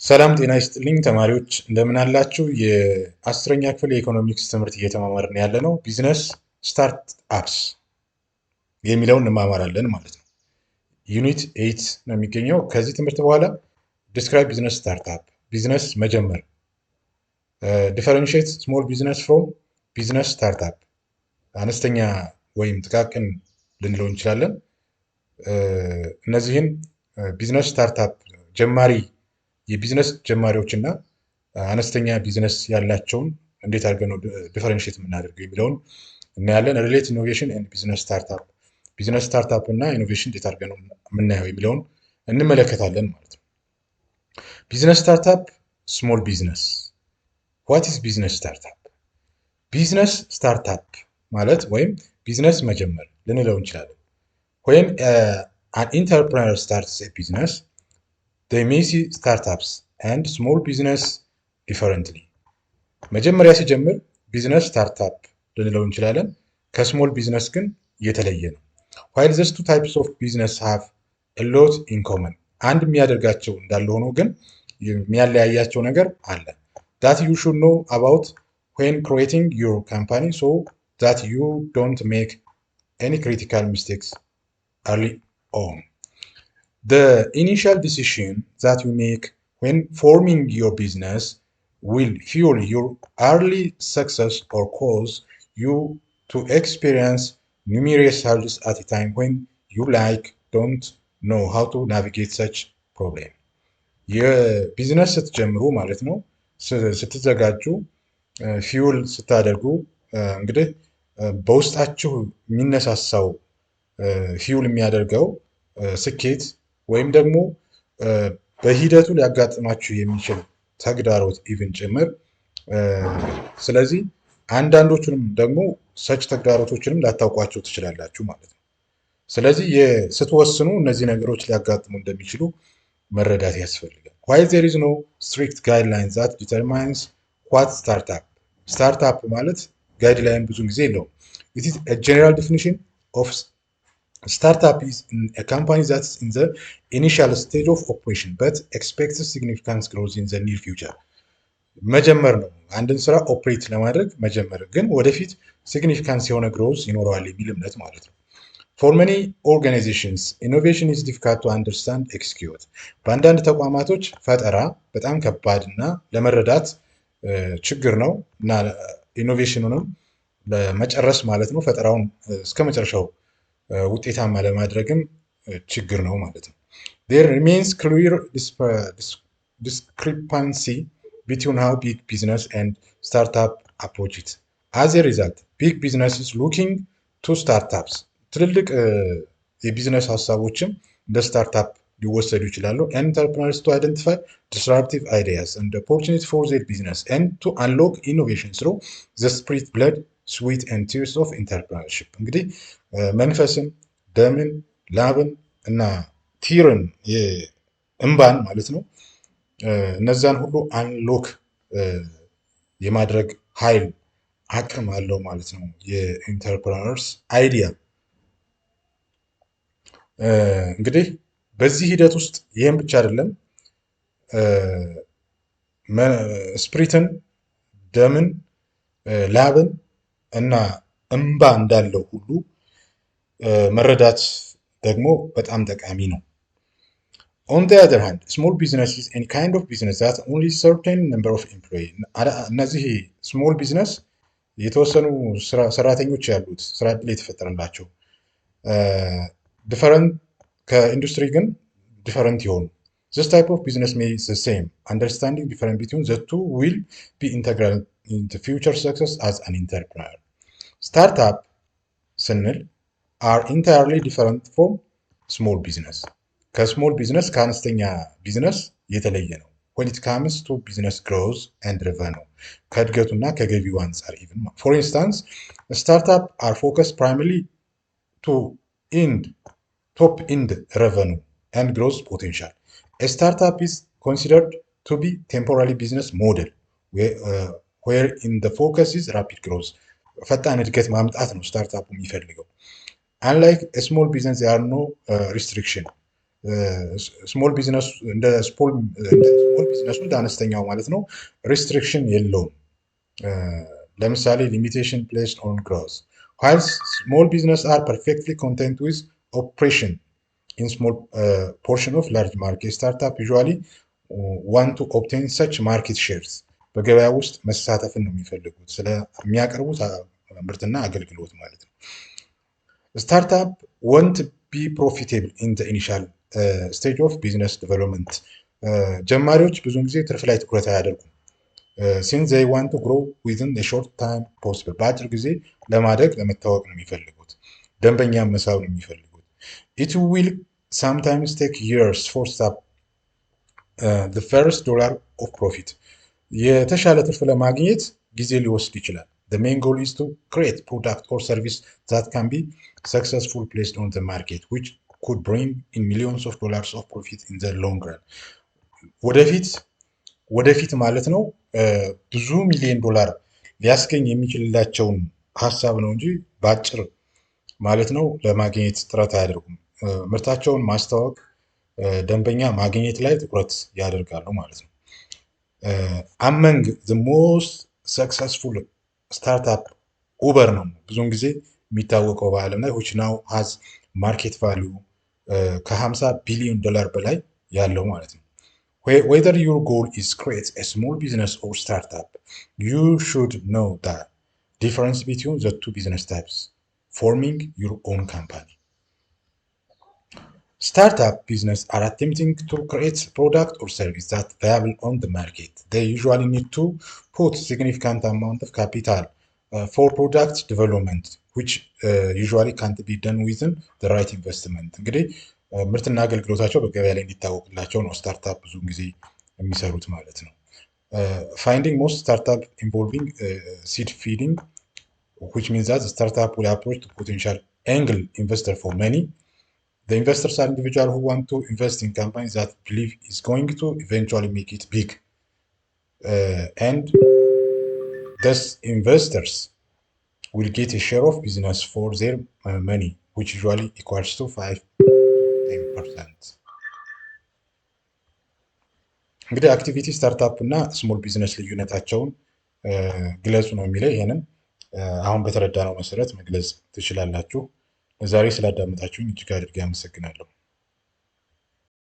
ሰላም ጤና ይስጥልኝ ተማሪዎች እንደምን አላችሁ? የአስረኛ ክፍል የኢኮኖሚክስ ትምህርት እየተማማርን ያለ ነው። ቢዝነስ ስታርት አፕስ የሚለውን እንማማራለን ማለት ነው። ዩኒት 8 ነው የሚገኘው። ከዚህ ትምህርት በኋላ ዲስክራይብ ቢዝነስ ስታርት አፕ፣ ቢዝነስ መጀመር፣ ዲፈረንሺየት ስሞል ቢዝነስ ፍሮም ቢዝነስ ስታርት አፕ፣ አነስተኛ ወይም ጥቃቅን ልንለው እንችላለን። እነዚህን ቢዝነስ ስታርት አፕ ጀማሪ የቢዝነስ ጀማሪዎች እና አነስተኛ ቢዝነስ ያላቸውን እንዴት አድርገን ነው ዲፈረንሺየት የምናደርገው የሚለውን እናያለን። ሪሌት ኢኖቬሽን ኤንድ ቢዝነስ ስታርታፕ፣ ቢዝነስ ስታርታፕ እና ኢኖቬሽን እንዴት አድርገን ነው የምናየው የሚለውን እንመለከታለን ማለት ነው። ቢዝነስ ስታርታፕ፣ ስሞል ቢዝነስ። ዋት ኢዝ ቢዝነስ ስታርታፕ? ቢዝነስ ስታርታፕ ማለት ወይም ቢዝነስ መጀመር ልንለው እንችላለን። ወይም an entrepreneur starts a business, they may see startups and small business differently. መጀመሪያ ሲጀምር ቢዝነስ ስታርታፕ ልንለው እንችላለን። ከስሞል ቢዝነስ ግን የተለየ ነው። while these two types of business have a lot in common, አንድ የሚያደርጋቸው እንዳለ ሆኖ ግን የሚያለያያቸው ነገር አለ። that you should know about when creating your company so that you don't make any critical mistakes early on. The initial decision that you make when forming your business will fuel your early success or cause you to experience numerous hurdles at a time when you don't know how to navigate such problem. የቢዝነስ ስትጀምሩ ማለት ነው፣ ስትዘጋጁ፣ ፊውል ስታደርጉ እንግዲህ በውስጣችሁ የሚነሳሳው ፊውል የሚያደርገው ስኬት ወይም ደግሞ በሂደቱ ሊያጋጥማችሁ የሚችል ተግዳሮት ኢቭን ጭምር። ስለዚህ አንዳንዶቹንም ደግሞ ሰች ተግዳሮቶችንም ላታውቋቸው ትችላላችሁ ማለት ነው። ስለዚህ ስትወስኑ እነዚህ ነገሮች ሊያጋጥሙ እንደሚችሉ መረዳት ያስፈልጋል። while there is no strict guidelines that determines what startup ማለት ጋይድላይን ብዙ ጊዜ የለውም። it is a general definition of startup is a company that is in the initial stage of operation but expects significant growth in the near future. መጀመር ነው አንድን ስራ ኦፕሬት ለማድረግ መጀመር፣ ግን ወደፊት ሲግኒፊካንስ የሆነ ግሮዝ ይኖረዋል የሚል እምነት ማለት ነው። for many organizations innovation is difficult to understand, execute. በአንዳንድ ተቋማቶች ፈጠራ በጣም ከባድ እና ለመረዳት ችግር ነው እና ኢኖቬሽኑንም ለመጨረስ ማለት ነው ፈጠራውን እስከ መጨረሻው ውጤታማ ለማድረግም ችግር ነው ማለት ነው። there remains clear discrepancy between how big business and startup approach it. as a result big businesses looking to startups, ትልልቅ የቢዝነስ ሀሳቦችም እንደ ስታርታፕ ሊወሰዱ ይችላሉ። entrepreneurs to identify disruptive ideas and opportunity for their business and to unlock innovation through the spirit, blood, sweat and tears of entrepreneurship. እንግዲህ መንፈስን፣ ደምን፣ ላብን እና ቲርን እንባን ማለት ነው፣ እነዛን ሁሉ አንሎክ የማድረግ ኃይል አቅም አለው ማለት ነው የኢንተርፕረነርስ አይዲያ። እንግዲህ በዚህ ሂደት ውስጥ ይህም ብቻ አይደለም፣ ስፕሪትን፣ ደምን፣ ላብን እና እንባ እንዳለው ሁሉ መረዳት ደግሞ በጣም ጠቃሚ ነው። on the other hand small business is any kind of business that only certain number of employees, እነዚህ ስሞል ቢዝነስ የተወሰኑ ሰራተኞች ያሉት ስራ ዕድል የተፈጠረላቸው ዲፈረንት ከኢንዱስትሪ ግን ዲፈረንት የሆኑ this type of business may be the same, understanding difference between the two will be integral in the future success as an entrepreneur. startup ስንል are entirely different from small business. ከስሞል ቢዝነስ ከአነስተኛ ቢዝነስ የተለየ ነው። when it comes to business growth and revenue, ከእድገቱና ከገቢው አንጻር even. for instance startup are focused primarily to top end revenue and growth potential. a startup is considered to be temporary business model where in the focus is rapid growth. ፈጣን እድገት ማምጣት ነው ስታርታፑ የሚፈልገው። unlike a small business there are no restriction. ስሞል ቢዝነስ እንደ ስሞል ቢዝነሱ እንደ አነስተኛው ማለት ነው ሪስትሪክሽን የለውም። ለምሳሌ ሊሚቴሽን ፕሌስድ ኦን ግሮዝ while small business are perfectly content with operation in small portion of large market startup usually want to obtain such market shares በገበያ ውስጥ መሳተፍን ነው የሚፈልጉት ስለሚያቀርቡት ምርትና አገልግሎት ማለት ነው። ስታርታፕ ወንት ቢ ፕሮፊቴብል ኢን ዘ ኢኒሻል ስቴጅ ኦፍ ቢዝነስ ዴቨሎፕመንት ጀማሪዎች ብዙውን ጊዜ ትርፍ ላይ ትኩረት አያደርጉም። ሲንስ ዘይ ዋንት ቱ ግሮ ዊዝን ሾርት ታይም ፖስብል በአጭር ጊዜ ለማደግ ለመታወቅ ነው የሚፈልጉት። ደንበኛ መሳብ ነው የሚፈልጉት። ኢት ዊል ሳምታይምስ ቴክ ይርስ ፎር ስታርት ዘ ፈርስት ዶላር ኦፍ ፕሮፊት የተሻለ ትርፍ ለማግኘት ጊዜ ሊወስድ ይችላል። The main goal is to create product or service that can be successfully placed on the market, which could bring in millions of dollars of profit in the long run. ወደፊት ማለት ነው ብዙ ሚሊዮን ዶላር ሊያስገኝ የሚችልላቸውን ሀሳብ ነው እንጂ በአጭር ማለት ነው ለማግኘት ጥረት አያደርጉም። ምርታቸውን ማስተዋወቅ ደንበኛ ማግኘት ላይ ትኩረት ያደርጋሉ ማለት ነው። among the most successful ስታርታፕ ኡበር ነው ብዙውን ጊዜ የሚታወቀው በዓለም ላይ which now has market value ከ50 ቢሊዮን ዶላር በላይ ያለው ማለት ነው። whether your goal is create a small business or startup you should know the difference between the two business types forming your own company. Startup business are attempting to create product or service that viable on the market. They usually need to put significant amount of capital for product development, which usually can't be done within the right investment. እንግዲህ ምርትና አገልግሎታቸው በገበያ ላይ እንዲታወቅላቸው ነው ስታርታፕ ብዙ ጊዜ የሚሰሩት ማለት ነው። Finding most startup involving seed feeding, which means that the startup will approach the potential angel investor for money. The investors are individuals who want to invest in companies that believe is going to eventually make it big. And thus investors will get a share of business for their money, which usually equals to 5-10%. እንግዲህ አክቲቪቲ ስታርታፕ እና ስሞል ቢዝነስ ልዩነታቸውን ግለጹ ነው የሚለው። ይሄንን አሁን በተረዳነው መሰረት መግለጽ ትችላላችሁ። ለዛሬ ስላዳመጣችሁኝ እጅግ አድርጌ አመሰግናለሁ።